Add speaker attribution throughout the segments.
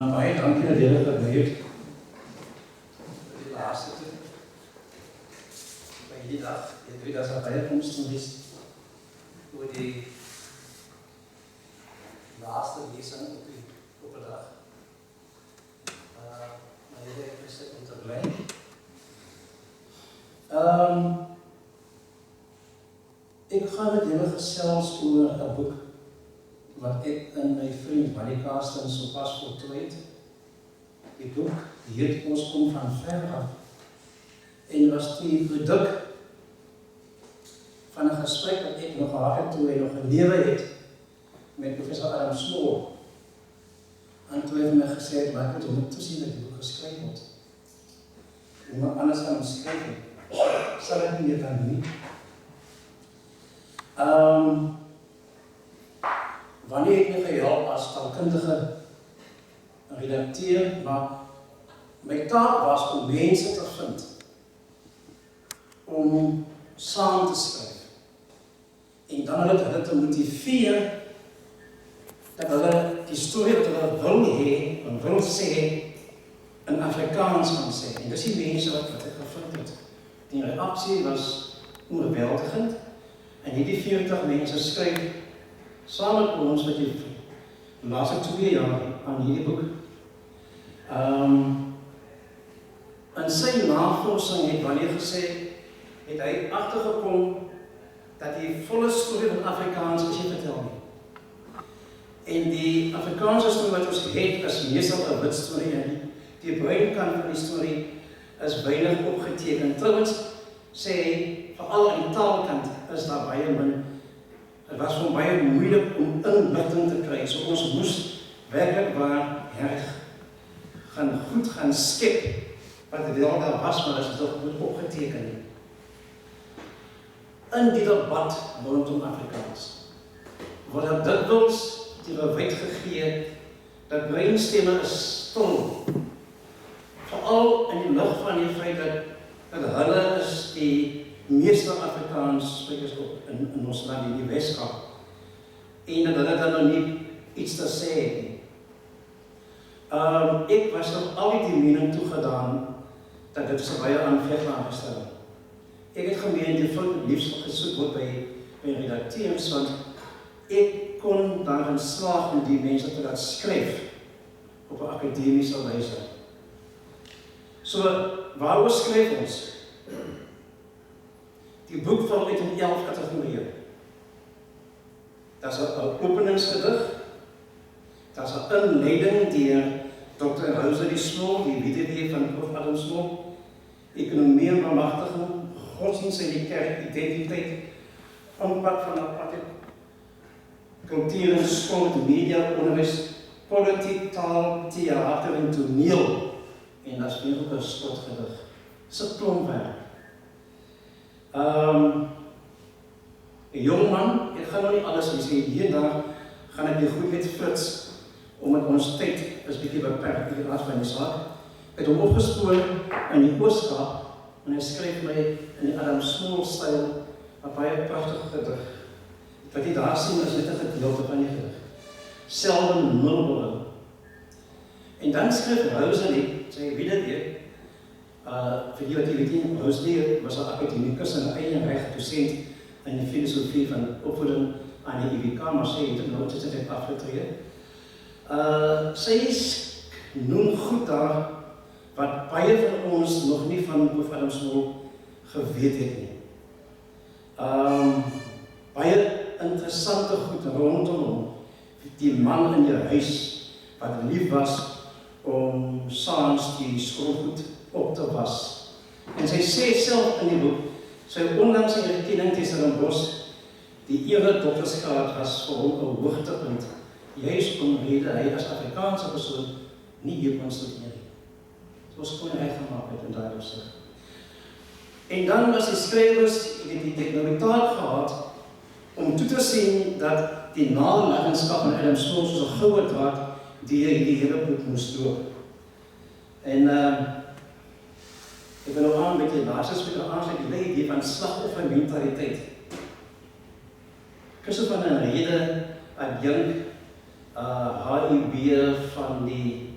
Speaker 1: Baie dankie dat julle gebly het vir die laaste toe. By hierdie dag, het wie dat daar baie komstories oor die laaste lesing op die dag. Maar julle het besluit om te bly. Ek gaan met julle gesels oor 'n boek wat ek in my vriend Manny Karsten so pas voltooi het. Die boek, die heet Ons kom van ver af. En was die produk van 'n gesprek wat ek nog gehad het toe hy nog gelewe het met professor Adam Small. En toe het hy my gesê, maar ek moet toesien dat die boek geskryf word. Iemand anders gaan hom skryf nie. Sal ek nie dit dan nie. Wanneer het my gehelp as taalkundige redakteur, maar my taak was om mense te vind, om saam te skryf. En dan hulle te motiveer, dat hulle die storie wat hulle wil hê, en wil sê, in Afrikaans gaan sê. En dis die mense wat ek gevind het. Die reaksie was oorweldigend, en hierdie 40 mense skryf saam met ons met die laaste 2 jaar aan hierdie boek. In sy navorsing het wanneer gesê, het hy agtergekom dat die volle storie van Afrikaans is nie vertel nie. En die Afrikaanse storie wat ons het is meestal 'n wit storie en die bruinkant van die storie is weinig opgeteken. Trouwens sê hy, veral aan die taalkant is daar baie min. Het was vir baie moeilik om inligting te kry, so ons moes werklik waar goed gaan skep wat wel daar was, maar is toch goed opgeteken nie. In die debat rondom Afrikaans word er dikwels die bewys gegee dat breinstemme is stil, veral in die lig van die feit dat hulle is die meeste Afrikaans sprekers in ons land, in die Weskaap, en dat hulle dan nog nie iets te sê het nie. Ek was op al die mening toegedaan dat dit so baie aanvegbaar gestel. Ek het gemeen die fout liefst gesoek word by redakteurs, want ek kon daarin slaag om die mense te laat skryf op 'n akademiese wyse. So, waaroor skryf ons? Die boek val uit in 11 kategorieë. Daar's 'n openingsgedig, daar's 'n inleiding deur Dr. Rosalie Small, die weduwee van Prof. Adam Small, ekonomie en bemagtiging, godsdienst en die kerk, identiteit, impak van apartheid, kultuur en sport, media, onderwys, politiek, taal, theater en toneel. En dat is weer ook 'n slotgedig. Dis 'n klompwerk. 'n jong man, ek gaan nou nie alles lees nie, hier en daar gaan ek die goed net flits, omdat ons tyd is bietjie beperk in die aard van die saak. Ek het hom opgespoor in die Oos-Kaap, en hy skryf my in die Adam Small styl, 'n baie pragtige gedig. Wat jy daar sien is net 'n gedeelte van die gedig. Selwyn Mulberry. En dan skryf Rosalie, sy weduwee, vir die wat jy weet nie, Rosalie was 'n akademikus en 'n eie reg dosent in die filosofie van opvoeding aan die UWK, maar sy het nou dit afgetree. Sy noem goed daar wat baie van ons nog nie van Prof. Adam Small geweet het nie. Baie interessante goed rondom hom. Die man in die huis wat lief was om saans die skroelgoed op te was. En sy sê self in die boek, sy onlangs in erkenning teen Stellenbosch, die ere doktersgraad was vir hom 'n hoogtepunt, juis omrede hy as Afrikaanse persoon nie hier kon studeer nie. So ons kon reg gemaak het in daai opsig. En dan was die skrywers die noodzaak gehad om toe te sien dat die nalatenskap van Adam Small soos 'n goue draad die hele boek moes loop. En ek wil nou aan met die laaste spreker aansluit die idee van slagoffermentaliteit. Christopher van 'n rede adjunk HIB van die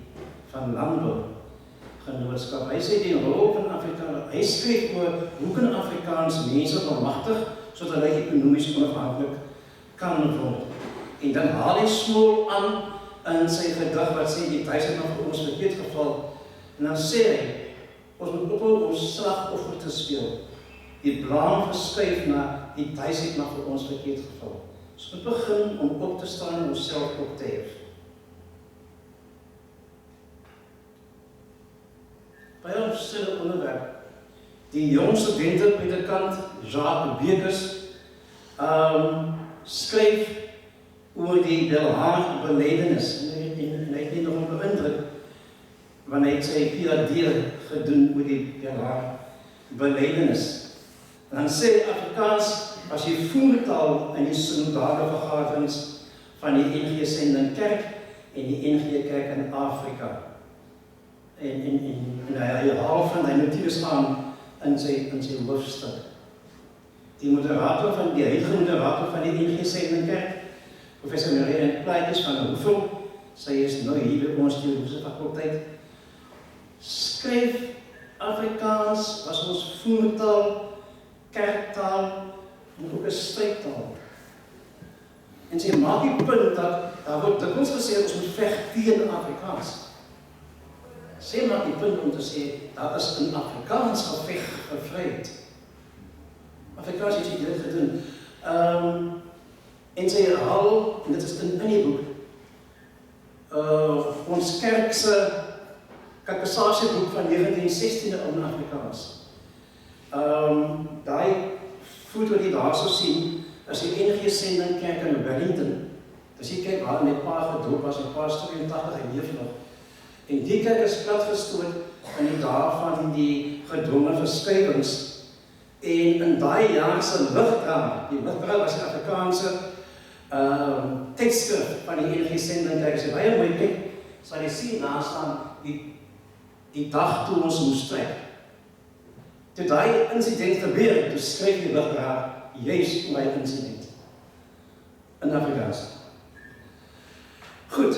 Speaker 1: van landbougenootskap. Hy sê die rol van Afrikaans, hy skryf oor hoe kan Afrikaans mense bemagtig sodat hy ekonomies onafhanklik kan word. En dan haal hy Smol aan in sy gedig wat sê die tuis het nog vir ons verkeerd geval. En dan sê hy, ons moet ophou om slagoffer te speel. Die blaam verskuif na die tuis het nog vir ons verkeerd geval. Ons moet begin om op te staan en onsself op te hef. Baie opstille onderwerp. Die jong studente-predikant Jacques Bekes skryf oor die Belhaar belydenis en hy het nie nog beïndruk wanneer hy sy PhD gedoen oor die Belhaar belydenis. Dan sê Afrikaans as die voertaal in die synodale vergaderings van die NG Sending Kerk en die NG Kerk in Afrika. En hy haal van die notities aan in sy hoofstuk. Die moderator van die huidige moderator van die NG Sending Kerk, Professor Marianne Plaatjes van Hoeveel, sy is nou hier by ons teologiese fakulteit, skryf Afrikaans was ons voertaal, kerktaal, en ook 'n strydtaal. En sy maak die punt dat daar word dikwels gesê ons moet veg teen Afrikaans. Sy maak die punt om te sê daar is in Afrikaans geveg vir vryheid. Afrikaans het dit gedoen. En sy herhaal, en dit is in die boek, ons kerk se katekisasieboek van 1916 in Afrikaans. Daai voet wat jy daar sou sien, is die NG Sending Kerk in Wellington. Dis die kerk waar my pa gedoop was, my pa is 82 en leef nog. En die kerk is platgestoot in die dae van die gedwonge verskuiwings. En in daai jaar se ligdraad, die ligdraad was die Afrikaanse tydskrif van die NG Sending Kerk. As jy baie mooi kyk, sal jy sien daar staan die dag toe ons moes stryd. Toe daai insident gebeur, toe skryf die ligdraad juis oor die insident in Afrikaans. Goed,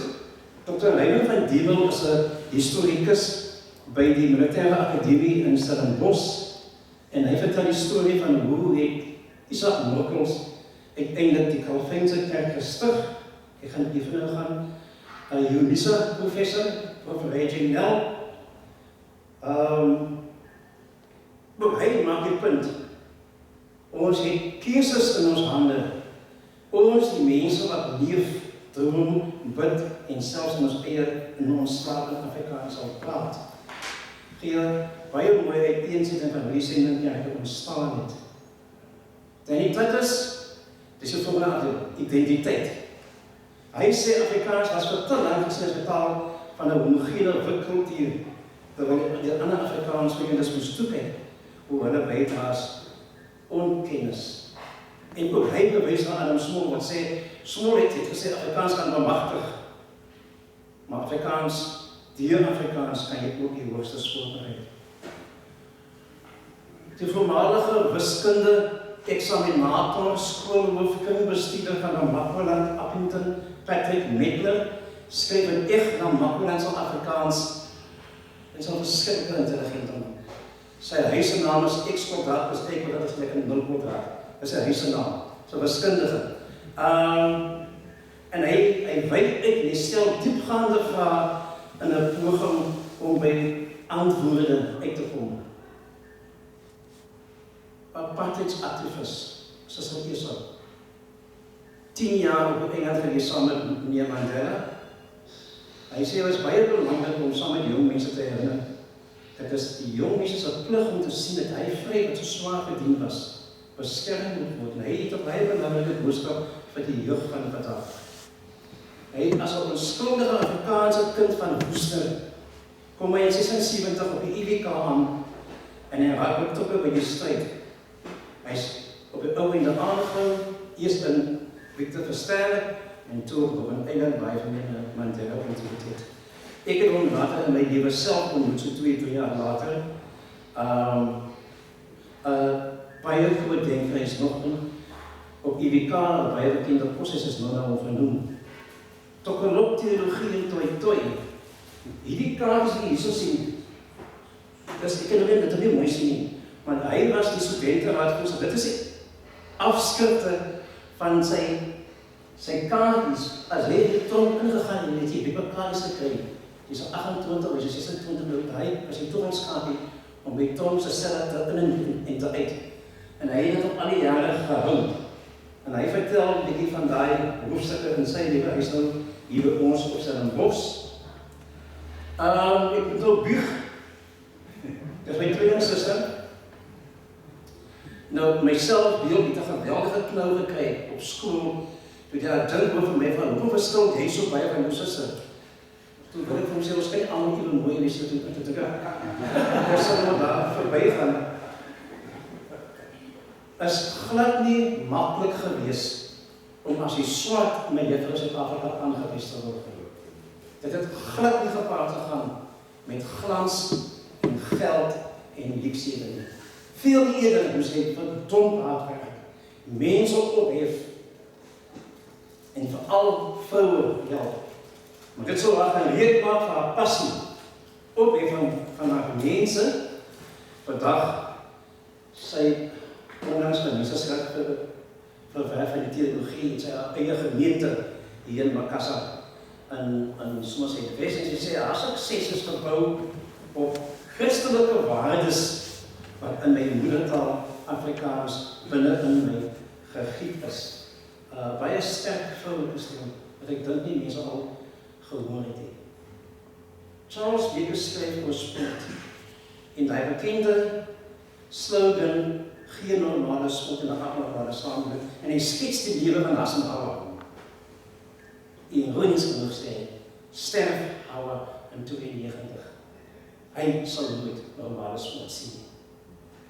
Speaker 1: Dr. Raymond van Diewel is 'n historikus by die Militaire Akademie in Stellenbosch en hy vertel die storie van hoe het Isaac Mokkels uiteindelik die Calvijnse kerk gestig. Ek gaan hier vinnig gaan. Unisa professor, Prof. Reggie Nell. Maar hy maak die punt. Ons het keuses in ons hande. Ons die mense wat leef, droom, bid en selfs in ons eie in ons slaap in Afrikaans sal praat. Gee baie mooi uiteensetting van hoe die sending kerk ontstaan het. Dan die tweede is, dis die volgende identiteit. Hy sê Afrikaans was vir te lank gesien as 'n taal van 'n homogene wit kultuur, terwyl die ander Afrikaanssprekers moes toekyk hoe hulle bydraes onkennis. En ook hy bewys aan Adam Smol wat sê, Smol het gesê Afrikaans kan bemagtig, maar Afrikaans, deur Afrikaans kan jy ook die hoogste skool bereik. Die voormalige wiskunde examinator, skoolhoofkringbestuurder van Namakwaland, Appington, Patrick Medler, skryf in echt Namakwalandse Afrikaans en so verskriklik intelligent om. Sy huisenaam is X-kwadraat, is Y-kwadraat, is lekker 0-kwadraat. Dis sy huisenaam, so wiskundige. En hy wyd uit en hy stel diepgaande vrae in 'n poging om by antwoorde uit te kom. Apartheidsaktivis, soos wat jy sê. 10 jaar op Engeland gewees saam met meneer Mandela. Hy sê het was baie belangrik om saam met jong mense te herinner. Dit is die jong mense se plig om te sien dat hy vry wat so swaar verdien was, beskerm moet word. En hy het 'n baie belangrike boodskap vir die jeug van vandag. Hy as 'n onskuldige Afrikaanse kind van Woester kom hy in 76 op die IWK aan en hy raak betrokke by die stryd. Hy is op die ou einde aangehou, eers in Victor Verster en toe op 'n eiland by van meneer Mandela Universiteit. Ek het hom later in my lewe self ontmoet, so 2 jaar later. Baie groot denker is nog op IWK, baie bekende proses is nou vernoem. Tokolop theologie en toi-toi, Hierdie kaartjies wat jy hierso sien, ek kan dit nie mooi sien nie, maar hy was die studenteraad, dit is die afskrifte van sy kaartjies, as hy die tronk ingegaan en het jy die kaartjies gekry, jy is 28 of 26 minute, hy was die toegangskaartjie om by Tom se celle te in en te uit. En hy het dit op al die jare gehou. En hy vertel 'n bietjie van daai hoofstukke in sy lewe, hy is nou hier by ons op Stellenbosch. Ek moet ook buig. Dit is my tweede suster. Nou, myself deel het 'n geweldige knou gekry op skool, toe jy dink oor vir my van, hoeveel verskil jy so baie van jou suster? Toen wil ik voor mezelf waarschijnlijk allemaal even mooi is natuurlijk te gaan. Ik zal daar voorbij gaan. Het is glad niet makkelijk geweest om als je zwart met juffrouw in Zuid-Afrika aangewist te worden. Dat het glad niet gepaard gegaan met glans en geld en luxurie. Veel eerder moest ik verdomd hard werken. Mensen ophef. En vooral vrouwen helpen. Maar dit sal haar gaan leed maak vir haar passie, ophef van haar mense, vandag sy onlangs gemeenskap verwerf van die teologie en sy eie gemeente hier in Makassar in Somerset West, en sy sê haar sukses is gebou op christelike waardes wat in my moedertaal Afrikaans binne in my gegiet is. Baie sterk vrouwelike stem, wat ek dink nie mense al gehoor het. Charles Baker skryf oor sport en die bekende slogan, geen normale sport in 'n abnormale samelewing, en hy skets die lewe van Hassan Hawa. Ironies genoeg sê, sterf Hawa in 92. Hy sal nooit normale sport sien.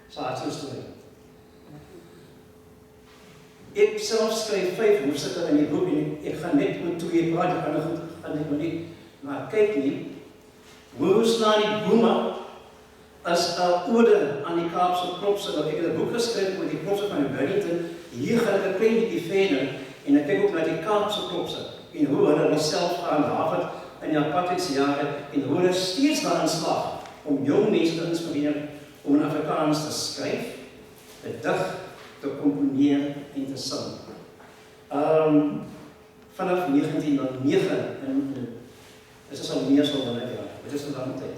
Speaker 1: So hartse storie. Ek self skryf 5 hoofstukke in die boek en ek gaan net met 2 praat, ek kan nog goed gaan ek maar nie, maar kyk nie, Woeslani Boema is 'n ode aan die Kaapse klopse, wat ek het 'n boek geskryf oor die klopse van Wellington, hier gaan ek 'n klein bietjie verder, en ek kyk ook na die Kaapse klopse, en hoe hulle myself gehandhaaf het in die apartheidsjare, en hoe hulle steeds daarin slaag, om jong mense te inspireer, om in Afrikaans te skryf, te dig, te komponeer en te sing. Vanaf 1909, en dit is al meer so dan 'n jaar, dit is 'n lang tyd.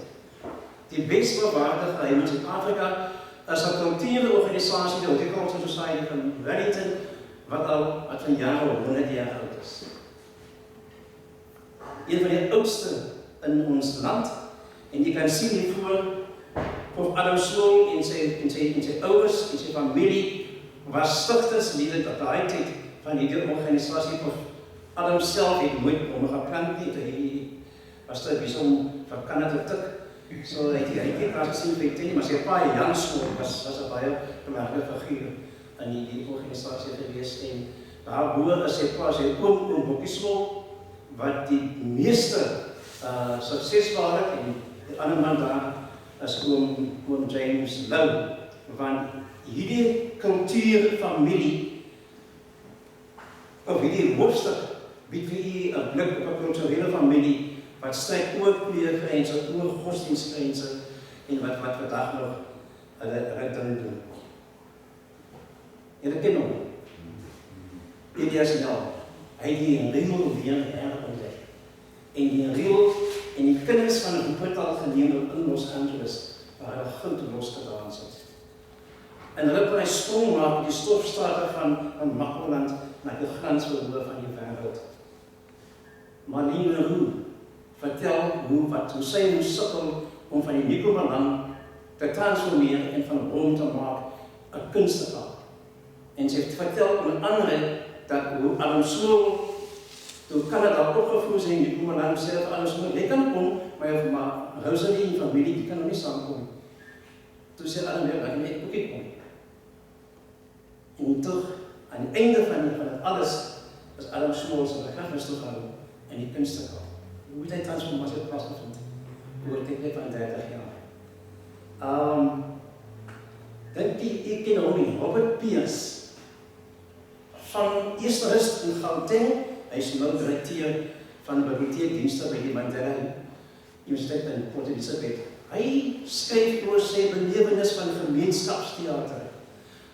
Speaker 1: Die best bewaarde geheim in Suid-Afrika is 'n kultuurorganisasie, die Horticultural Society van Wellington, wat van jare 100 jaar oud is. Een van die oudste in ons land, en jy kan sien hiervoor, Prof. Adam Sloan en sy ouers en sy familie was stigterslede tot daai tyd van hierdie organisasie. Prof. Adam self het nooit om geplant nie, hy was te besig om vir Canada te tik. So hy het as gesien vir teen, maar sy pa Jan Sloan was 'n baie belangrike figuur in die organisasie gewees, en daar bo is sy pa, sy oom Bokkie Sloan, wat die meeste suksesvol het, en die ander man daar is oom James Lou, want hierdie kultuurfamilie, of hierdie hoofstuk, bied vir u 'n blik op 'n kulturele familie, wat stryd oor kleurgrense, oor godsdienstgrense, en wat vandag nog hulle doen. Julle ken hom. Elias Nel, hy het die riel weer herontdek. En die riel en die kinders van 'n hospitaal geneem in Los Angeles, waar hulle goud losgedaan het. En hulle kon hy sprong maak met die stofstrate van Makwaland na die glansverhoor van die wêreld. Marlene Leroux vertel hoe sy moes sukkel om van die Nikomaland te transformeer en van 'n bron te maak 'n kunstenaar. En sy vertel onder andere dat hoe Adam Sloan toe Canada opgevoer is in Nikomaland, sê dat Adam Sloan, jy kan kom, maar Rosalie en die familie, die kan nog nie saamkom. Toe sê Adam weer, ek net ook nie kom. En toch, aan die einde van het alles, is Adam Sloan sy begrafenis toe gehou in die kunstenaar. Hoe het hy transformatie plaasgevind? Oor tyd van 30 jaar. Ek ken hom nie, Robert Pierce, van Eersterust in Gauteng, hy is nou direkteur van biblioteekdienste by die Mandela Universiteit in Port Elizabeth. Hy skryf oor sy belewenis van gemeenskapsteater.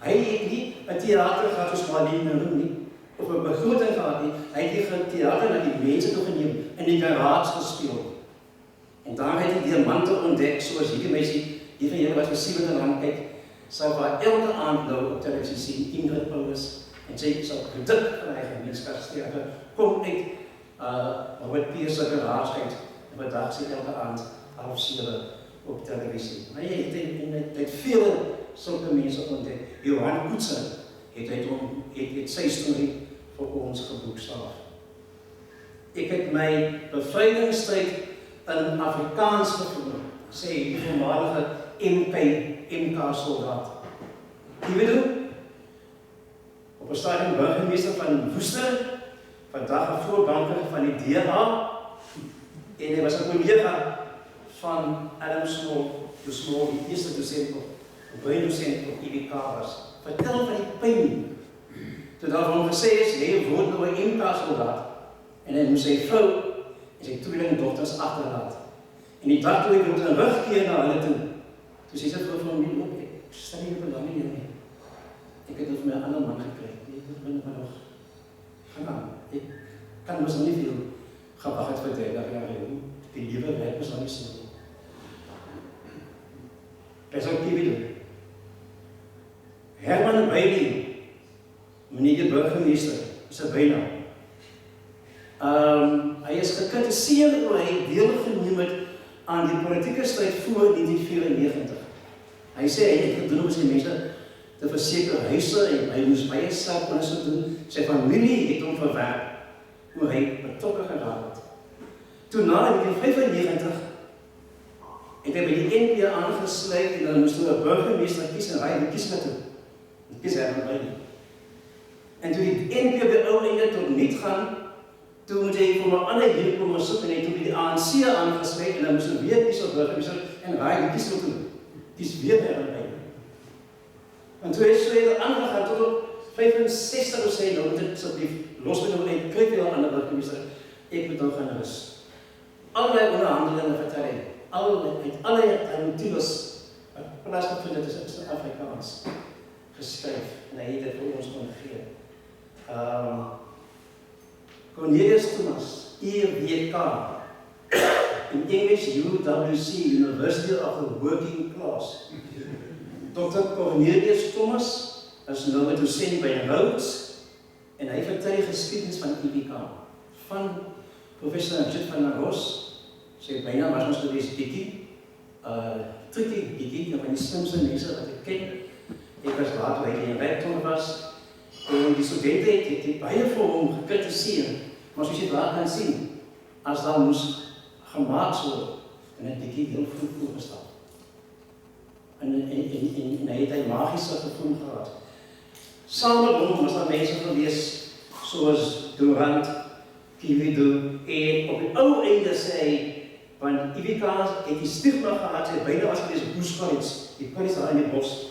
Speaker 1: Hy het nie 'n teater gehad soos Marlene noem nie, of 'n begroting gehad nie. Hy het die teater na die mense toe geneem, in die garage gespeel. En daar het hy diamante ontdek, soos hierdie meisie, die van julle wat vir 7 rand kyk, sal haar elke aand nou op televisie sien, Ingrid Paulus, en sy sal produk van hy gemeenskapsteater, kom uit Robert Pierce se garage uit, en vandag sy elke aand 6:30 op televisie. Maar hy het vele sulke mense ontdek. Johan Koetsen het sy storie vir ons geboekstaaf. Ek het my bevrydingsstryd in Afrikaans gevoer, sê die voormalige MK soldaat. Die weet hoe? Op 'n stadium burgemeester van Woester, vandag 'n voorbanker van die DA, en hy was 'n kollega van Adam Small, die eerste dosent op breindosent op IBK was. Vertel van die pyn. Toe daarvan gesê is, hy word nou 'n MK-soldaat, en hy moes sy vrou en sy tweelingdogters agterlaat. En die dag toe hy moet terugkeer na hulle toe, toe sê sy vrou van my, ek stel nie belang in nie. Ek het vir my 'n ander man gekry. Ek ben maar nog gaan aan. Ek kan mos nie veel gewag het vir 30 jaar nie. Die lewe werk mos nie so. Dis ook nie doen. Herman Bailey, meneer die burgemeester, is 'n bynaam. Hy is gekritiseer oor hy deelgeneem het aan die politieke stryd voor 1994. Hy sê hy het gedoen om sy mense te verseker huise en hy moes baie selfondersoek doen. Sy familie het hom verwerp hoe hy betrokke geraak het. Toe na 1995 het hy by die NP aangesluit en dan moes hy 'n burgemeester kies en hy kies na toe. Kies Herman Bailey. En toe die NP by ou einde tot niet gaan, toe moet hy vir 'n ander hier kom soek en hy het by die ANC aangesluit en dan moes hy weer kies op burgemeester en hy kies na toe. Kies weer Herman Bailey. En toe is hy aangegaan tot op 65 sê nou moet ek asseblief los met hom en kry weer 'n ander burgemeester. Ek moet nou gaan rus. Allerlei onderhandelinge vertel hy. Allerlei motieves plaasgevind het is in Afrikaans geskryf en hy het dit vir ons kon gee. Cornelius Thomas, EWK, in English UWC, University of the Working Class. Dr. Cornelius Thomas is nou 'n dosent by Rhodes en hy vertel die geskiedenis van EWK, van professor Jit van der Ros. Sy bynaam was ons gewees Dikkie, Dikkie, een van die slimste mense wat ek ken. Ek was laat toe hy in Recton was, en die studente het baie vir hom gekritiseer, maar soos jy daar kan sien, as daar moes gemaak word, en het Dikkie heel vroeg voorgestaan. En hy het hy magiese gevoel gehad. Saam met hom was daar mense gewees, soos Durant, Kiwido, en op die ou einde sê hy, want IWK het die stigma gehad, sy byna was gewees boeskollies, die kollies daar in die bos.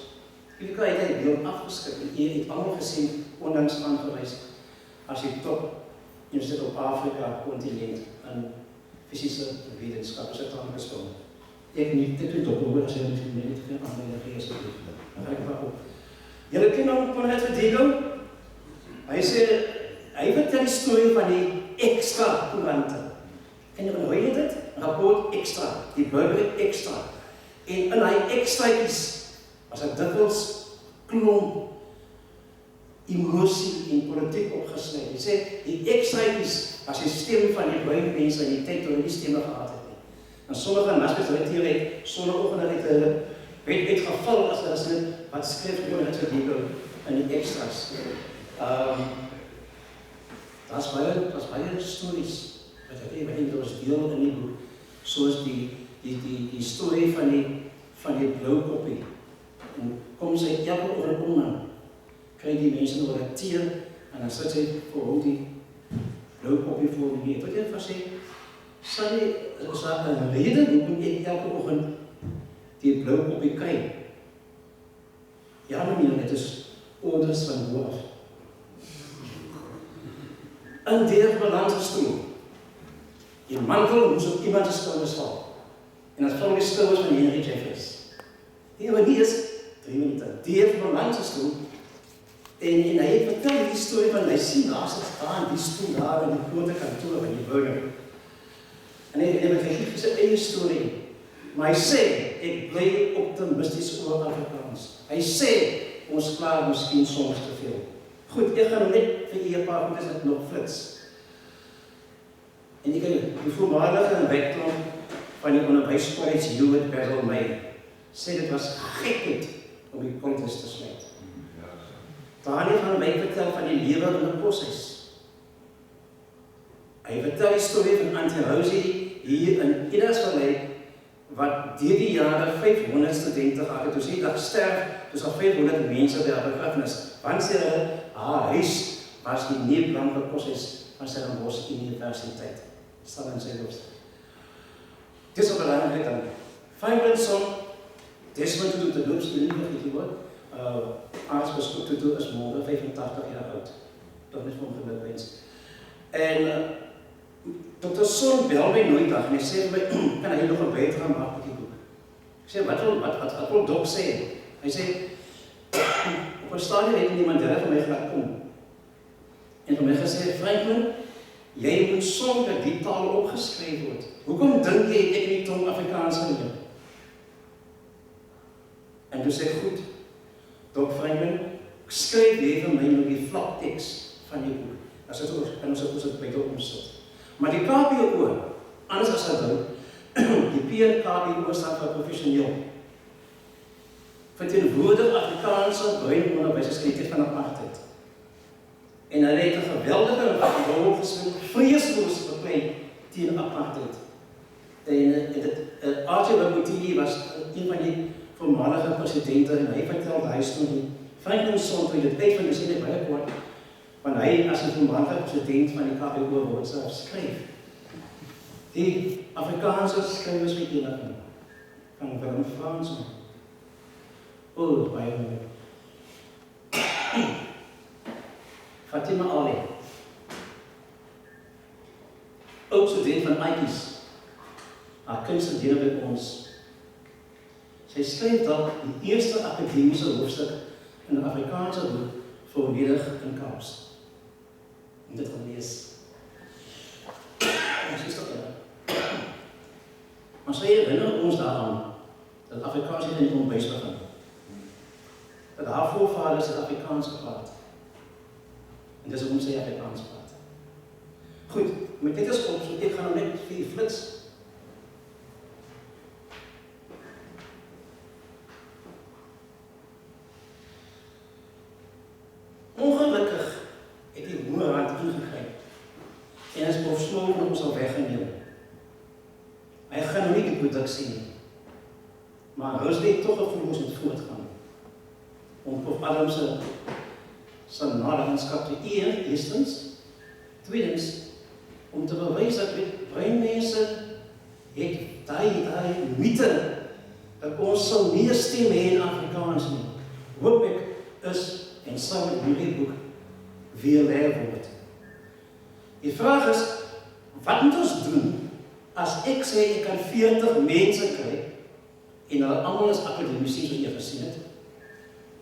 Speaker 1: IWK het hy deel afgeskik, en hy het allemaal gesien, ondanks aangewys, as die top Universiteit op Afrika kontinent, in fysische wetenskap, is het aangespond. Ek nie, dit het ook oor, as hy niet veel aanleiding gees, dan ga ek maar op. Julle ken hom Conrad Verdego? Hy sê, hy vertel die storie van die extra koerante. En hoe heet dit? Rapport extra, die burger extra. En in hy extraatjies was dit dikwels klomp emosie en politiek opgesluit. Hy sê, die extraatjies was die stem van die bruin mense in die tyd toe hulle die stemme gehad het. En sommige naskes rediteer het, sonderoggende het hulle uitgeval as hulle wat skryf gewoon het Verdego in die extras. Daar's baie stories wat ek even ons deel in die boek, soos die storie van die blou koppie. En kom sy elke oggend om dan, kry die mense nou reteer, en dan sit sy vir hom die blou koppie voor die neer. Wat jy van sê, is daar 'n rede hoekom ek elke oggend die blou koppie kry? Ja meneer, dit is orders van bo af. In die balans gestoel. Die mantel moes op iemand se skouers val. skouers van Henry Jeffers. Die ironie is, 3 minute, die heeft verlangs gestoel, en hy het vertel die storie van, hy sien daar sit staan, die stoel daar in die grote kantoor van die burger. En hy het gesê eie storie, maar hy sê, ek bly optimisties oor Afrikaans. Hy sê, ons klaar miskien soms te veel. Goed, ek gaan net vir jy 'n paar goed as ek nog flits. En die voormalige wetklomp van die onderwyscollege Hewitt Basil May sê dit was gekheid om die kontest te sluit. Daniel van Wyk vertel van die lewe in 'n poshuis. Hy vertel die storie van Auntie Rosie hier in Idasvallei, wat deur die jare 500 studente gehad het. Toe sy dag sterf, dus al 500 mense by haar begrafnis. Want sê hulle, haar huis was die neerblanke poshuis van Stellenbosch Universiteit. Staan in sy hoofstuk. Dis op 'n belangrike dan. Franklin Desmond Tutu te doopstudent wat jy hoor. Aartsbiskop Tutu is môre 85 jaar oud. Dan is hom gelukwens. En Dr. Son bel my nooit dag en hy sê my, kan hy nog 'n bydrae maak met die boek? Ek sê, wat wil Dok sê? Hy sê, op 'n stadium het iemand vir my gelaat kom. En vir my gesê, Franklin, jy moet sorg dat die taal opgeskryf word. Hoekom dink jy ek nie tong Afrikaans kan leer? En toe sê ek, goed, Dok Franklin, skryf jy vir my nou die vlakteks van die boek. As dit ook, kan ons dit by dit omsit. Maar die KBO, anders as hy wil, die PNKBO staan vir professioneel. Verteenwoordig Afrikaanse bruin onderwysers van apartheid. En hy het 'n geweldige rol gespeel, vreesloos beklei teen apartheid. En Archie Motini was een van die voormalige presidente en hy vertel daai storie. Franklin Sonn het dit uit van die sê baie kort, want hy as 'n voormalige president van die KBO word self skryf. Die Afrikaanse skrywers weet jy nog nie. Van Willem Fransman. Baie mooi. Fatima Ali. Ook student van Aitjies. Haar kunststudent by ons. Sy skryf dalk die eerste akademiese hoofstuk in 'n Afrikaanse boek volledig in Kaaps. En dit gaan lees. En sy is dat maar sy herinner ons daaraan dat Afrikaans nie in die onderwys begin. Dat haar voorvaders het Afrikaans gepraat. En dis hoekom sy Afrikaans praat. Goed, met dit is op, so ek gaan nou net vir die flits. Ongelukkig het die hongerhand ingegryp en is professioneel ons al weggeneem. Hy gaan nou nie die produksie nie. Maar Rosalie het toch gevoel ons moet voortgaan. Om Prof. Adams se nalatenskap te eer, eerstens. Tweedens, om te bewys dat breinmense het daai mythe dat ons sal nie 'n stem hê in Afrikaans nie. Hoop ek is en sal met hierdie boek weer leer word. Die vraag is, wat moet ons doen as ek sê ek kan 40 mense kry en hulle almal is akademici soos jy gesien het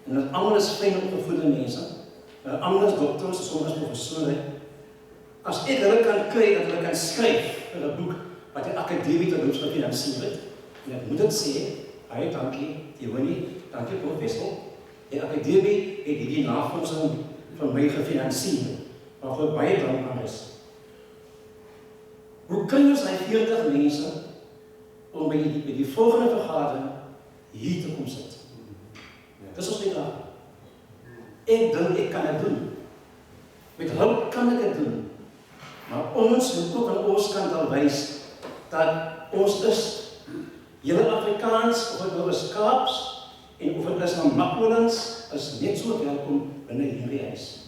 Speaker 1: en hulle almal is fyn opgevoede mense, hulle almal is doktors, soms is professore. As ek hulle kan kry dat hulle kan skryf vir 'n boek wat die akademie te doen gefinansier het, en ek moet dit sê, baie dankie, Tiwani, dankie professor. Die akademie het hierdie navorsing van my gefinansier, waarvoor baie dankbaar is. Hoe kry ons hy 40 mense om by die volgende vergadering hier te kom sit? Dis ons nie daar. Ek dink ek kan dit doen. Met hulp kan ek dit doen. Maar ons moet ook aan ons kant al wys dat ons is hele Afrikaans, of het nou is Kaaps, en of het is na Makkolans, is net so welkom binne hierdie huis.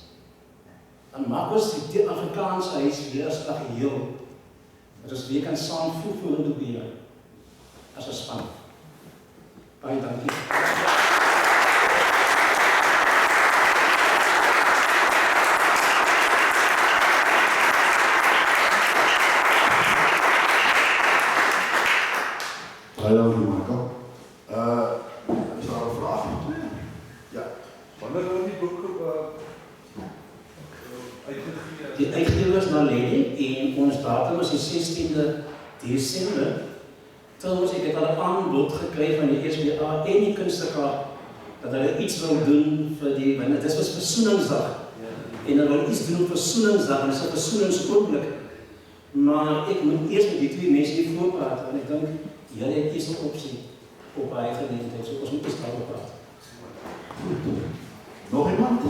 Speaker 1: Dan maak ons die Afrikaanse huis weer as 'n geheel. Dat ons weer kan saam voerende beheer as 'n span. Baie dankie.
Speaker 2: Baie dankie, Michael. Is daar 'n vraag? Ja.
Speaker 3: Wanneer word die boek uitgegee?
Speaker 1: Die uitgewer is Naledi en ons datum is die 16de Desember. Trouwens, ek het al 'n aanbod gekry van die SBA en die Kunstekaart dat hulle iets wil doen vir die, want dit was Versoeningsdag. En hulle wil iets doen op Versoeningsdag en dit is 'n versoeningsoomblik. Maar ek moet eers met die twee mense hier voorpraat want ek dink julle het iets op opsie op baie geleentheid, so ons moet eens daaroor praat.
Speaker 2: Nog iemand?